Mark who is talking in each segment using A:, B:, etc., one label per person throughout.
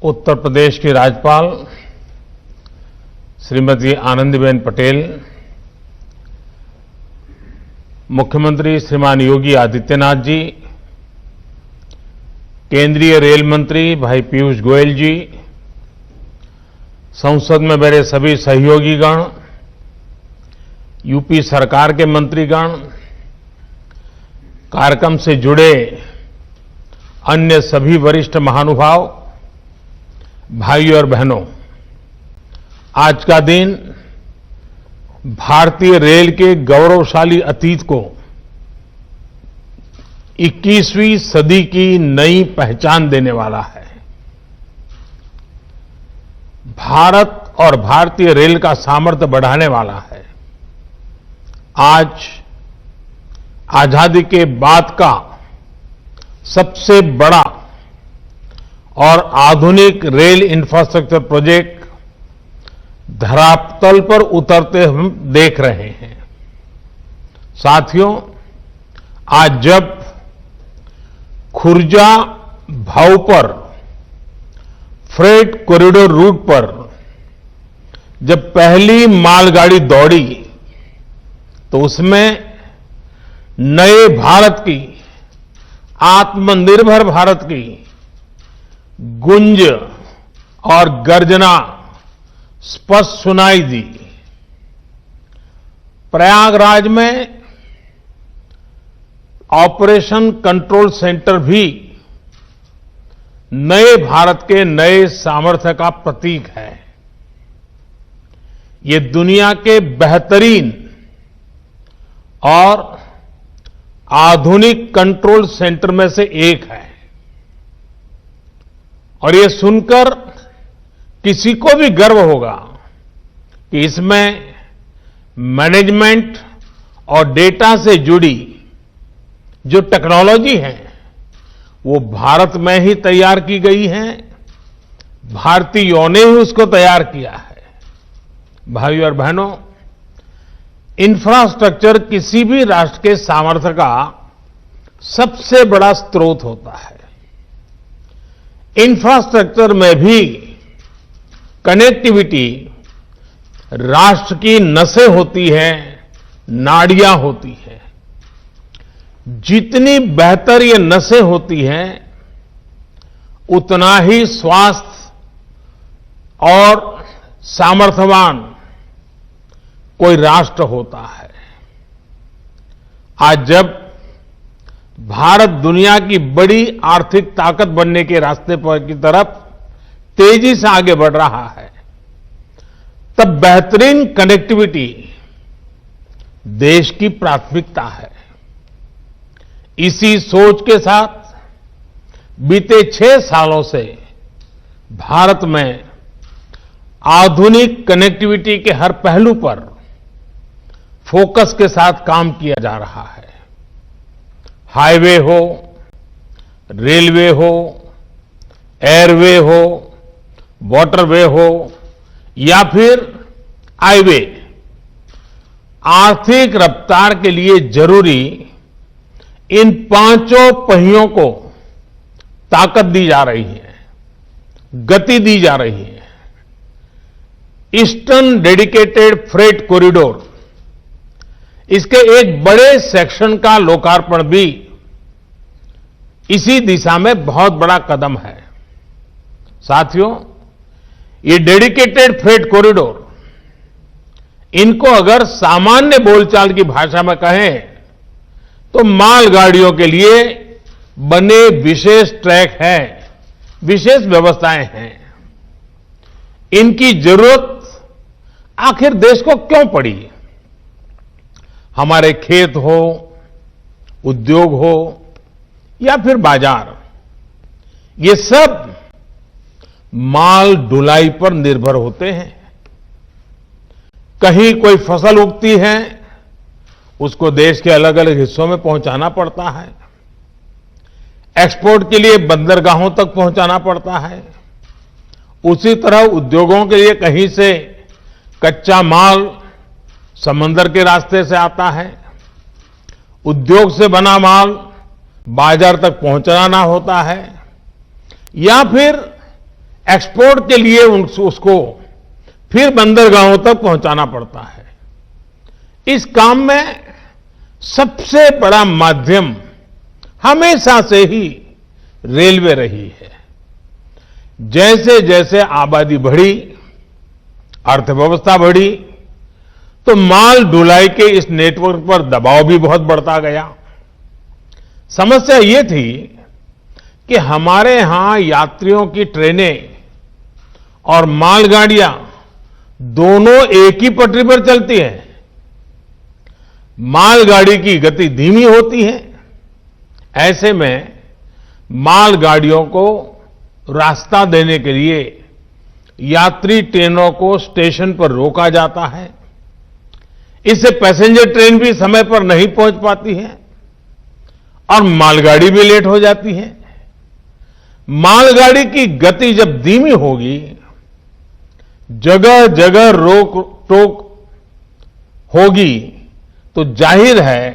A: उत्तर प्रदेश की राज्यपाल श्रीमती आनंदीबेन पटेल, मुख्यमंत्री श्रीमान योगी आदित्यनाथ जी, केंद्रीय रेल मंत्री भाई पीयूष गोयल जी, संसद में मेरे सभी सहयोगीगण, यूपी सरकार के मंत्रीगण, कार्यक्रम से जुड़े अन्य सभी वरिष्ठ महानुभाव, भाइयों और बहनों, आज का दिन भारतीय रेल के गौरवशाली अतीत को 21वीं सदी की नई पहचान देने वाला है। भारत और भारतीय रेल का सामर्थ्य बढ़ाने वाला है। आज आजादी के बाद का सबसे बड़ा और आधुनिक रेल इंफ्रास्ट्रक्चर प्रोजेक्ट धरातल पर उतरते हम देख रहे हैं। साथियों, आज जब खुर्जा भाव पर फ्रेट कॉरिडोर रूट पर जब पहली मालगाड़ी दौड़ी तो उसमें नए भारत की, आत्मनिर्भर भारत की गुंज और गर्जना स्पष्ट सुनाई दी। प्रयागराज में ऑपरेशन कंट्रोल सेंटर भी नए भारत के नए सामर्थ्य का प्रतीक है। ये दुनिया के बेहतरीन और आधुनिक कंट्रोल सेंटर में से एक है और ये सुनकर किसी को भी गर्व होगा कि इसमें मैनेजमेंट और डेटा से जुड़ी जो टेक्नोलॉजी है वो भारत में ही तैयार की गई है। भारतीयों ने ही उसको तैयार किया है। भाइयों और बहनों, इंफ्रास्ट्रक्चर किसी भी राष्ट्र के सामर्थ्य का सबसे बड़ा स्रोत होता है। इंफ्रास्ट्रक्चर में भी कनेक्टिविटी राष्ट्र की नसें होती हैं, नाड़ियां होती हैं। जितनी बेहतर ये नसें होती हैं, उतना ही स्वास्थ्य और सामर्थ्यवान कोई राष्ट्र होता है। आज जब भारत दुनिया की बड़ी आर्थिक ताकत बनने के रास्ते पर की तरफ तेजी से आगे बढ़ रहा है, तब बेहतरीन कनेक्टिविटी देश की प्राथमिकता है। इसी सोच के साथ बीते 6 सालों से भारत में आधुनिक कनेक्टिविटी के हर पहलू पर फोकस के साथ काम किया जा रहा है। हाईवे हो, रेलवे हो, एयरवे हो, वाटरवे हो या फिर हाईवे, आर्थिक रफ्तार के लिए जरूरी इन 5 पहियों को ताकत दी जा रही है, गति दी जा रही है। ईस्टर्न डेडिकेटेड फ्रेट कॉरिडोर, इसके एक बड़े सेक्शन का लोकार्पण भी इसी दिशा में बहुत बड़ा कदम है। साथियों, ये डेडिकेटेड फ्रेट कॉरिडोर, इनको अगर सामान्य बोलचाल की भाषा में कहें तो मालगाड़ियों के लिए बने विशेष ट्रैक हैं, विशेष व्यवस्थाएं हैं। इनकी जरूरत आखिर देश को क्यों पड़ी? हमारे खेत हो, उद्योग हो या फिर बाजार, ये सब माल ढुलाई पर निर्भर होते हैं। कहीं कोई फसल उगती है, उसको देश के अलग अलग हिस्सों में पहुंचाना पड़ता है। एक्सपोर्ट के लिए बंदरगाहों तक पहुंचाना पड़ता है। उसी तरह उद्योगों के लिए कहीं से कच्चा माल समंदर के रास्ते से आता है, उद्योग से बना माल बाजार तक पहुंचाना होता है, या फिर एक्सपोर्ट के लिए उसको फिर बंदरगाहों तक पहुंचाना पड़ता है। इस काम में सबसे बड़ा माध्यम हमेशा से ही रेलवे रही है। जैसे जैसे आबादी बढ़ी, अर्थव्यवस्था बढ़ी, तो माल ढुलाई के इस नेटवर्क पर दबाव भी बहुत बढ़ता गया। समस्या ये थी कि हमारे यहां यात्रियों की ट्रेनें और मालगाड़ियां दोनों एक ही पटरी पर चलती हैं। मालगाड़ी की गति धीमी होती है। ऐसे में मालगाड़ियों को रास्ता देने के लिए यात्री ट्रेनों को स्टेशन पर रोका जाता है। इससे पैसेंजर ट्रेन भी समय पर नहीं पहुंच पाती है और मालगाड़ी भी लेट हो जाती है। मालगाड़ी की गति जब धीमी होगी, जगह जगह रोक टोक होगी, तो जाहिर है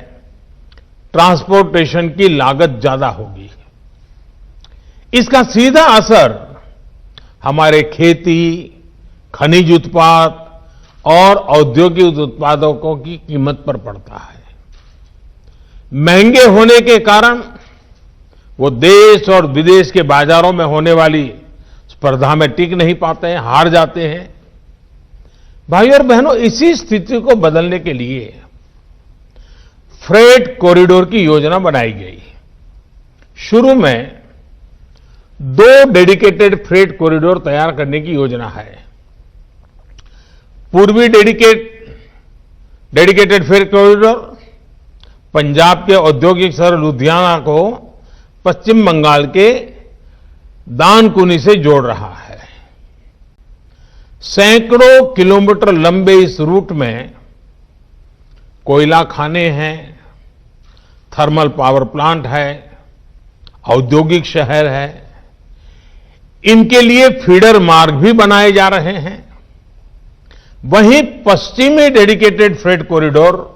A: ट्रांसपोर्टेशन की लागत ज्यादा होगी। इसका सीधा असर हमारे खेती, खनिज उत्पाद और औद्योगिक उत्पादों की कीमत पर पड़ता है। महंगे होने के कारण वो देश और विदेश के बाजारों में होने वाली स्पर्धा में टिक नहीं पाते हैं, हार जाते हैं। भाई और बहनों, इसी स्थिति को बदलने के लिए फ्रेट कॉरिडोर की योजना बनाई गई। शुरू में 2 डेडिकेटेड फ्रेट कॉरिडोर तैयार करने की योजना है। पूर्वी डेडिकेटेड फ्रेट कॉरिडोर पंजाब के औद्योगिक शहर लुधियाना को पश्चिम बंगाल के दानकुनी से जोड़ रहा है। सैकड़ों किलोमीटर लंबे इस रूट में कोयला खाने हैं, थर्मल पावर प्लांट है, औद्योगिक शहर है। इनके लिए फीडर मार्ग भी बनाए जा रहे हैं। वहीं पश्चिमी डेडिकेटेड फ्रेट कॉरिडोर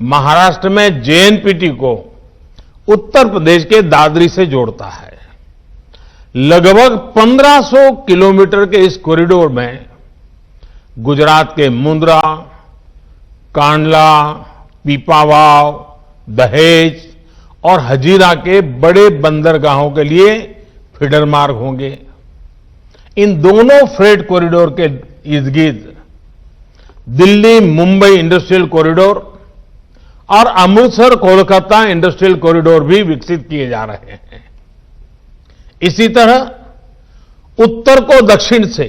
A: महाराष्ट्र में जेएनपीटी को उत्तर प्रदेश के दादरी से जोड़ता है। लगभग 1500 किलोमीटर के इस कॉरिडोर में गुजरात के मुंद्रा, कांडला, पीपावाव, दहेज और हजीरा के बड़े बंदरगाहों के लिए फीडर मार्ग होंगे। इन दोनों फ्रेट कॉरिडोर के इर्द गिर्द दिल्ली मुंबई इंडस्ट्रियल कॉरिडोर और अमृतसर कोलकाता इंडस्ट्रियल कॉरिडोर भी विकसित किए जा रहे हैं। इसी तरह उत्तर को दक्षिण से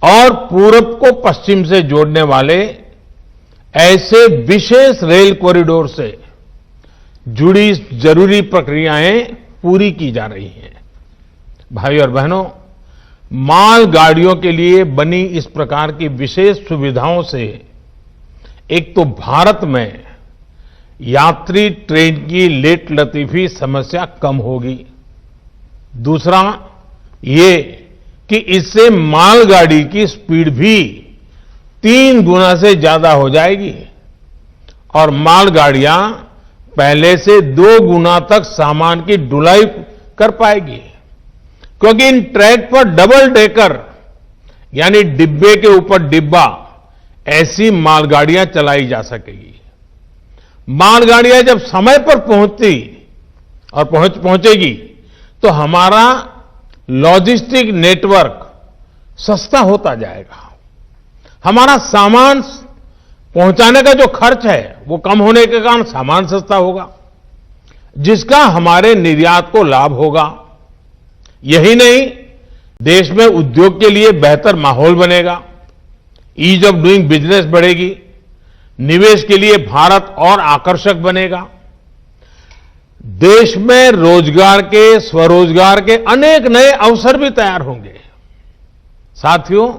A: और पूरब को पश्चिम से जोड़ने वाले ऐसे विशेष रेल कॉरिडोर से जुड़ी जरूरी प्रक्रियाएं पूरी की जा रही हैं। भाई और बहनों, मालगाड़ियों के लिए बनी इस प्रकार की विशेष सुविधाओं से एक तो भारत में यात्री ट्रेन की लेट लतीफी समस्या कम होगी। दूसरा ये कि इससे मालगाड़ी की स्पीड भी 3 गुना से ज्यादा हो जाएगी और मालगाड़ियां पहले से 2 गुना तक सामान की ढुलाई कर पाएगी, क्योंकि इन ट्रैक पर डबल डेकर यानी डिब्बे के ऊपर डिब्बा ऐसी मालगाड़ियां चलाई जा सकेगी। मालगाड़ियां जब समय पर पहुंचती और पहुंचेगी तो हमारा लॉजिस्टिक नेटवर्क सस्ता होता जाएगा। हमारा सामान पहुंचाने का जो खर्च है वो कम होने के कारण सामान सस्ता होगा, जिसका हमारे निर्यात को लाभ होगा। यही नहीं, देश में उद्योग के लिए बेहतर माहौल बनेगा, ईज ऑफ डूइंग बिजनेस बढ़ेगी, निवेश के लिए भारत और आकर्षक बनेगा। देश में रोजगार के, स्वरोजगार के अनेक नए अवसर भी तैयार होंगे। साथियों,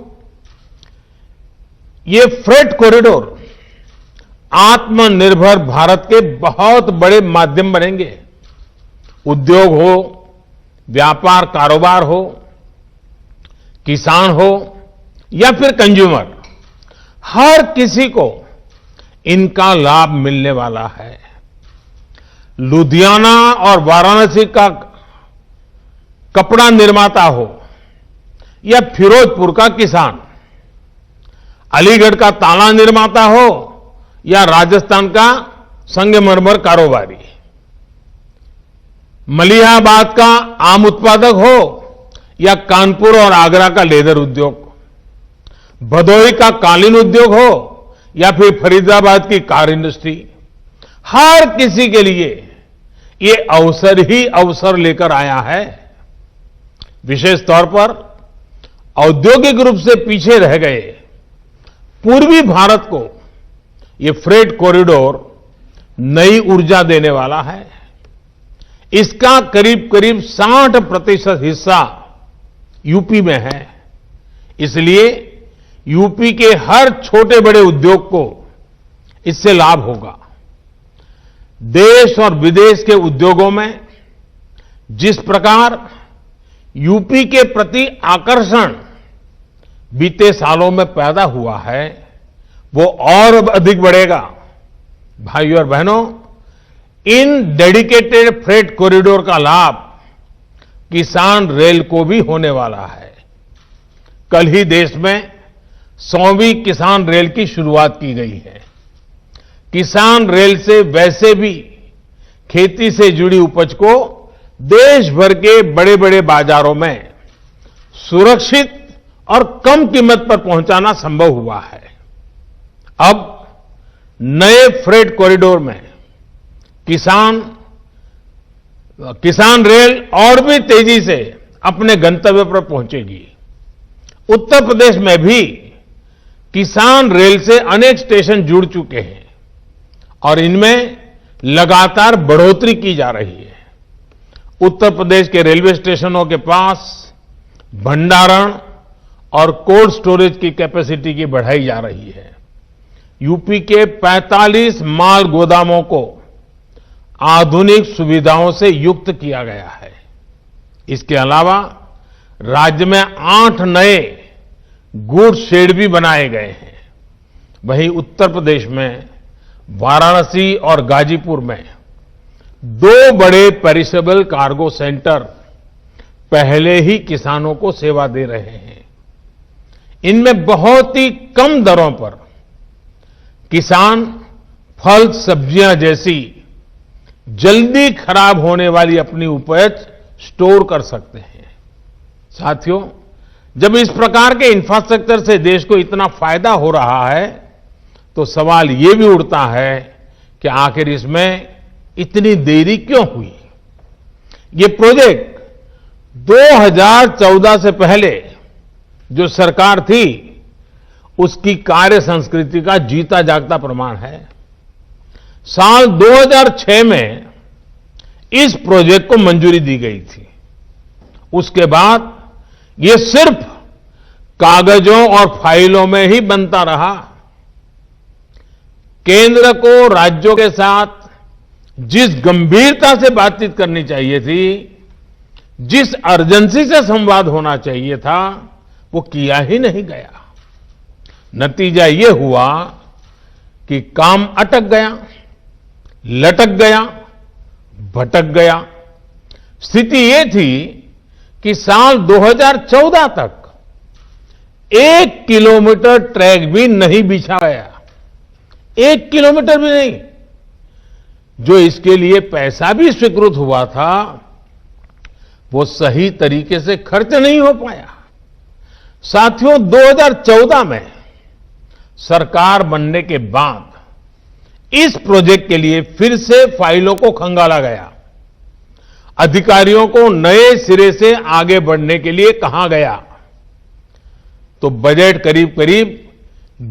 A: ये फ्रेट कॉरिडोर आत्मनिर्भर भारत के बहुत बड़े माध्यम बनेंगे। उद्योग हो, व्यापार कारोबार हो, किसान हो या फिर कंज्यूमर, हर किसी को इनका लाभ मिलने वाला है। लुधियाना और वाराणसी का कपड़ा निर्माता हो या फिरोजपुर का किसान, अलीगढ़ का ताला निर्माता हो या राजस्थान का संगमरमर कारोबारी, मलिहाबाद का आम उत्पादक हो या कानपुर और आगरा का लेदर उद्योग, भदोही का कालीन उद्योग हो या फिर फरीदाबाद की कार इंडस्ट्री, हर किसी के लिए ये अवसर ही अवसर लेकर आया है। विशेष तौर पर औद्योगिक रूप से पीछे रह गए पूर्वी भारत को ये फ्रेट कॉरिडोर नई ऊर्जा देने वाला है। इसका करीब करीब 60% हिस्सा यूपी में है। इसलिए यूपी के हर छोटे बड़े उद्योग को इससे लाभ होगा। देश और विदेश के उद्योगों में जिस प्रकार यूपी के प्रति आकर्षण बीते सालों में पैदा हुआ है, वो और अधिक बढ़ेगा। भाइयों और बहनों, इन डेडिकेटेड फ्रेट कॉरिडोर का लाभ किसान रेल को भी होने वाला है। कल ही देश में 100वीं किसान रेल की शुरुआत की गई है। किसान रेल से वैसे भी खेती से जुड़ी उपज को देश भर के बड़े बड़े बाजारों में सुरक्षित और कम कीमत पर पहुंचाना संभव हुआ है। अब नए फ्रेट कॉरिडोर में किसान रेल और भी तेजी से अपने गंतव्य पर पहुंचेगी। उत्तर प्रदेश में भी किसान रेल से अनेक स्टेशन जुड़ चुके हैं और इनमें लगातार बढ़ोतरी की जा रही है। उत्तर प्रदेश के रेलवे स्टेशनों के पास भंडारण और कोल्ड स्टोरेज की कैपेसिटी की बढ़ाई जा रही है। यूपी के 45 माल गोदामों को आधुनिक सुविधाओं से युक्त किया गया है। इसके अलावा राज्य में 8 नए गुड्स शेड भी बनाए गए हैं। वहीं उत्तर प्रदेश में वाराणसी और गाजीपुर में 2 बड़े पेरिशेबल कार्गो सेंटर पहले ही किसानों को सेवा दे रहे हैं। इनमें बहुत ही कम दरों पर किसान फल सब्जियां जैसी जल्दी खराब होने वाली अपनी उपज स्टोर कर सकते हैं। साथियों, जब इस प्रकार के इंफ्रास्ट्रक्चर से देश को इतना फायदा हो रहा है तो सवाल ये भी उठता है कि आखिर इसमें इतनी देरी क्यों हुई। ये प्रोजेक्ट 2014 से पहले जो सरकार थी उसकी कार्य संस्कृति का जीता जागता प्रमाण है। साल 2006 में इस प्रोजेक्ट को मंजूरी दी गई थी। उसके बाद ये सिर्फ कागजों और फाइलों में ही बनता रहा। केंद्र को राज्यों के साथ जिस गंभीरता से बातचीत करनी चाहिए थी, जिस अर्जेंसी से संवाद होना चाहिए था, वो किया ही नहीं गया। नतीजा ये हुआ कि काम अटक गया, लटक गया, भटक गया। स्थिति ये थी कि साल 2014 तक 1 किलोमीटर ट्रैक भी नहीं बिछा गया। 1 किलोमीटर भी नहीं। जो इसके लिए पैसा भी स्वीकृत हुआ था वो सही तरीके से खर्च नहीं हो पाया। साथियों, 2014 में सरकार बनने के बाद इस प्रोजेक्ट के लिए फिर से फाइलों को खंगाला गया। अधिकारियों को नए सिरे से आगे बढ़ने के लिए कहा गया तो बजट करीब करीब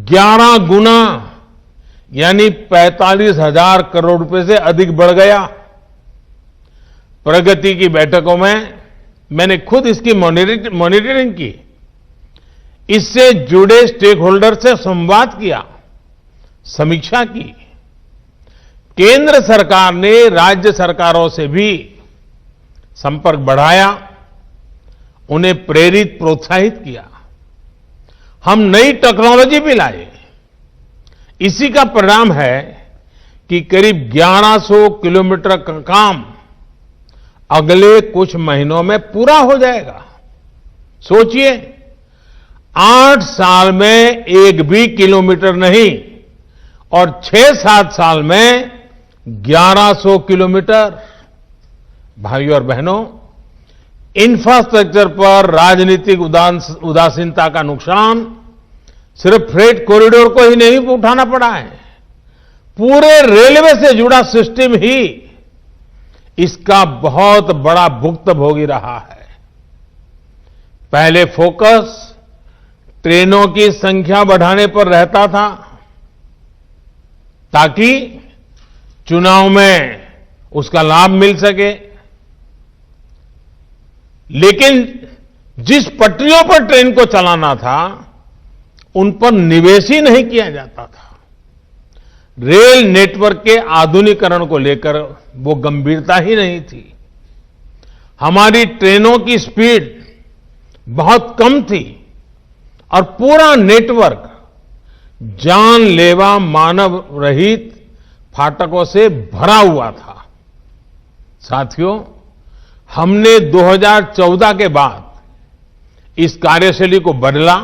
A: 11 गुना यानी 45,000 करोड़ रुपए से अधिक बढ़ गया। प्रगति की बैठकों में मैंने खुद इसकी मॉनिटरिंग की, इससे जुड़े स्टेक होल्डर से संवाद किया, समीक्षा की। केंद्र सरकार ने राज्य सरकारों से भी संपर्क बढ़ाया, उन्हें प्रेरित प्रोत्साहित किया। हम नई टेक्नोलॉजी भी लाए। इसी का परिणाम है कि करीब 1100 किलोमीटर का काम अगले कुछ महीनों में पूरा हो जाएगा। सोचिए, 8 साल में एक भी किलोमीटर नहीं और 6-7 साल में 1100 किलोमीटर। भाइयों और बहनों, इंफ्रास्ट्रक्चर पर राजनीतिक उदासीनता का नुकसान सिर्फ फ्रेट कॉरिडोर को ही नहीं उठाना पड़ा है, पूरे रेलवे से जुड़ा सिस्टम ही इसका बहुत बड़ा भुक्तभोगी रहा है। पहले फोकस ट्रेनों की संख्या बढ़ाने पर रहता था ताकि चुनाव में उसका लाभ मिल सके, लेकिन जिस पटरियों पर ट्रेन को चलाना था उन पर निवेश ही नहीं किया जाता था। रेल नेटवर्क के आधुनिकीकरण को लेकर वो गंभीरता ही नहीं थी। हमारी ट्रेनों की स्पीड बहुत कम थी और पूरा नेटवर्क जानलेवा मानव रहित फाटकों से भरा हुआ था। साथियों, हमने 2014 के बाद इस कार्यशैली को बदला,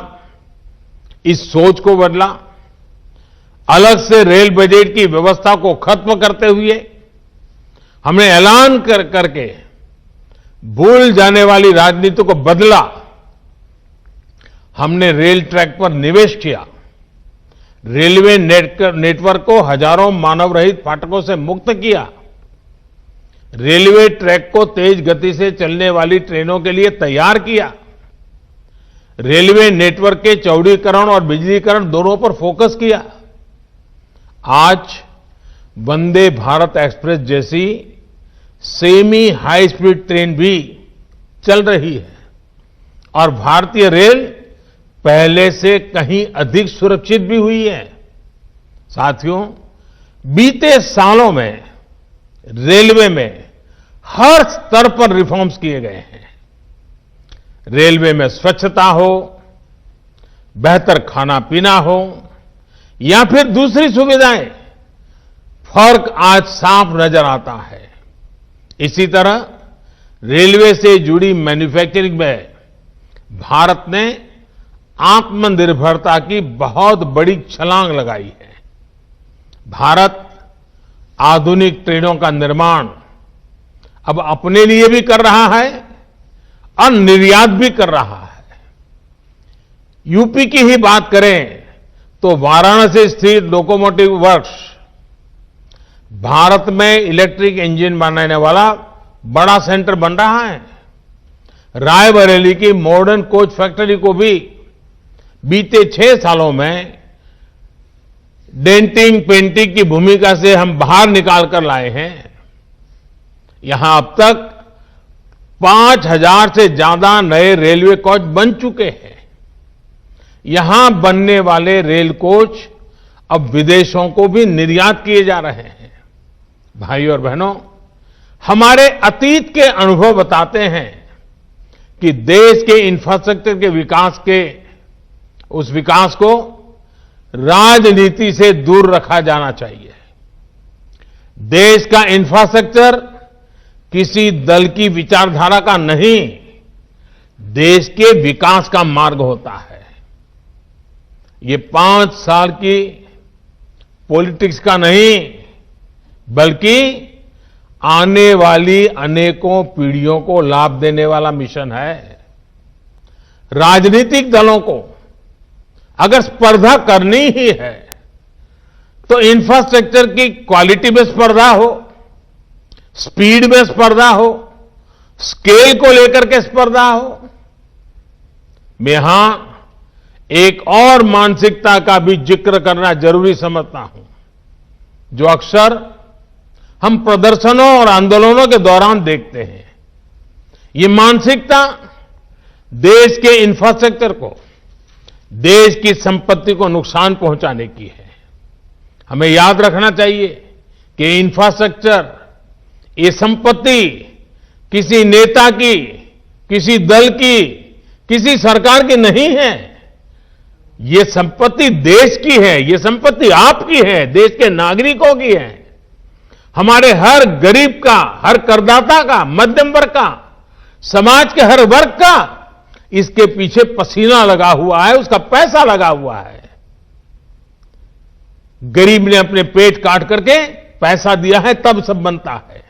A: इस सोच को बदला। अलग से रेल बजट की व्यवस्था को खत्म करते हुए हमने ऐलान करके भूल जाने वाली राजनीति को बदला। हमने रेल ट्रैक पर निवेश किया, रेलवे नेटवर्क को हजारों मानव रहित फाटकों से मुक्त किया, रेलवे ट्रैक को तेज गति से चलने वाली ट्रेनों के लिए तैयार किया, रेलवे नेटवर्क के चौड़ीकरण और बिजलीकरण दोनों पर फोकस किया। आज वंदे भारत एक्सप्रेस जैसी सेमी हाई स्पीड ट्रेन भी चल रही है और भारतीय रेल पहले से कहीं अधिक सुरक्षित भी हुई है। साथियों, बीते सालों में रेलवे में हर स्तर पर रिफॉर्म्स किए गए हैं। रेलवे में स्वच्छता हो, बेहतर खाना पीना हो या फिर दूसरी सुविधाएं, फर्क आज साफ नजर आता है। इसी तरह रेलवे से जुड़ी मैन्युफैक्चरिंग में भारत ने आत्मनिर्भरता की बहुत बड़ी छलांग लगाई है। भारत आधुनिक ट्रेनों का निर्माण अब अपने लिए भी कर रहा है और निर्यात भी कर रहा है। यूपी की ही बात करें तो वाराणसी स्थित लोकोमोटिव वर्क्स भारत में इलेक्ट्रिक इंजन बनाने वाला बड़ा सेंटर बन रहा है। रायबरेली की मॉडर्न कोच फैक्ट्री को भी बीते 6 सालों में डेंटिंग पेंटिंग की भूमिका से हम बाहर निकाल कर लाए हैं। यहां अब तक 5,000 से ज्यादा नए रेलवे कोच बन चुके हैं। यहां बनने वाले रेल कोच अब विदेशों को भी निर्यात किए जा रहे हैं। भाइयों और बहनों, हमारे अतीत के अनुभव बताते हैं कि देश के इंफ्रास्ट्रक्चर के विकास को राजनीति से दूर रखा जाना चाहिए। देश का इंफ्रास्ट्रक्चर किसी दल की विचारधारा का नहीं, देश के विकास का मार्ग होता है। ये 5 साल की पॉलिटिक्स का नहीं, बल्कि आने वाली अनेकों पीढ़ियों को लाभ देने वाला मिशन है। राजनीतिक दलों को अगर स्पर्धा करनी ही है तो इंफ्रास्ट्रक्चर की क्वालिटी में स्पर्धा हो, स्पीड में स्पर्धा हो, स्केल को लेकर के स्पर्धा हो। मैं यहां एक और मानसिकता का भी जिक्र करना जरूरी समझता हूं, जो अक्सर हम प्रदर्शनों और आंदोलनों के दौरान देखते हैं। ये मानसिकता देश के इंफ्रास्ट्रक्चर को, देश की संपत्ति को नुकसान पहुंचाने की है। हमें याद रखना चाहिए कि इंफ्रास्ट्रक्चर, ये संपत्ति किसी नेता की, किसी दल की, किसी सरकार की नहीं है। ये संपत्ति देश की है, ये संपत्ति आपकी है, देश के नागरिकों की है। हमारे हर गरीब का, हर करदाता का, मध्यम वर्ग का, समाज के हर वर्ग का इसके पीछे पसीना लगा हुआ है, उसका पैसा लगा हुआ है। गरीब ने अपने पेट काट करके पैसा दिया है, तब सब बनता है।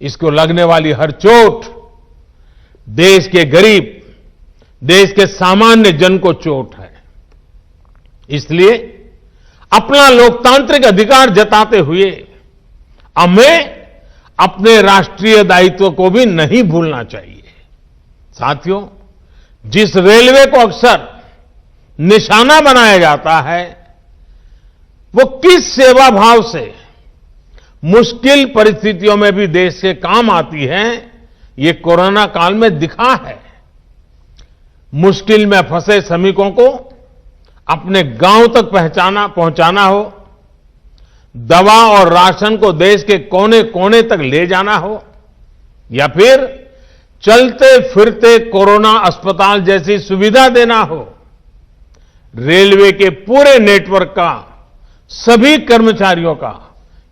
A: इसको लगने वाली हर चोट देश के गरीब, देश के सामान्य जन को चोट है। इसलिए अपना लोकतांत्रिक अधिकार जताते हुए हमें अपने राष्ट्रीय दायित्व को भी नहीं भूलना चाहिए। साथियों, जिस रेलवे को अक्सर निशाना बनाया जाता है, वो किस सेवा भाव से मुश्किल परिस्थितियों में भी देश के काम आती है, ये कोरोना काल में दिखा है। मुश्किल में फंसे श्रमिकों को अपने गांव तक पहुंचाना हो, दवा और राशन को देश के कोने कोने तक ले जाना हो, या फिर चलते फिरते कोरोना अस्पताल जैसी सुविधा देना हो, रेलवे के पूरे नेटवर्क का, सभी कर्मचारियों का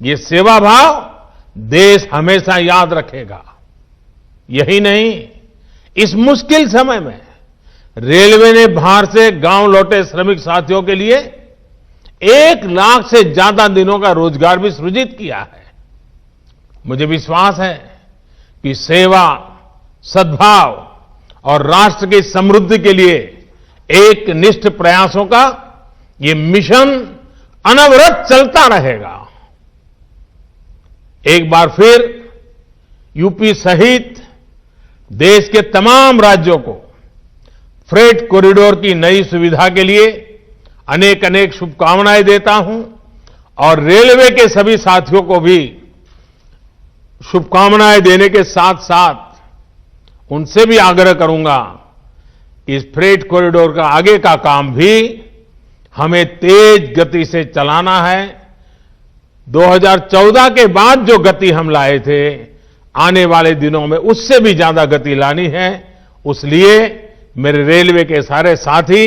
A: ये सेवा भाव देश हमेशा याद रखेगा। यही नहीं, इस मुश्किल समय में रेलवे ने बाहर से गांव लौटे श्रमिक साथियों के लिए 1 लाख से ज्यादा दिनों का रोजगार भी सृजित किया है। मुझे विश्वास है कि सेवा, सद्भाव और राष्ट्र की समृद्धि के लिए एक निष्ठ प्रयासों का ये मिशन अनवरत चलता रहेगा। एक बार फिर यूपी सहित देश के तमाम राज्यों को फ्रेट कॉरिडोर की नई सुविधा के लिए अनेक अनेक शुभकामनाएं देता हूं और रेलवे के सभी साथियों को भी शुभकामनाएं देने के साथ साथ उनसे भी आग्रह करूंगा कि इस फ्रेट कॉरिडोर का आगे का काम भी हमें तेज गति से चलाना है। 2014 के बाद जो गति हम लाए थे, आने वाले दिनों में उससे भी ज्यादा गति लानी है। उसलिए मेरे रेलवे के सारे साथी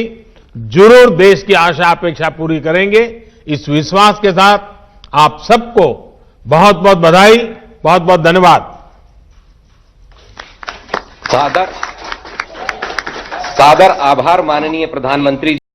A: जरूर देश की आशा अपेक्षा पूरी करेंगे। इस विश्वास के साथ आप सबको बहुत बहुत बधाई, बहुत बहुत धन्यवाद।
B: सादर आभार माननीय प्रधानमंत्री जी।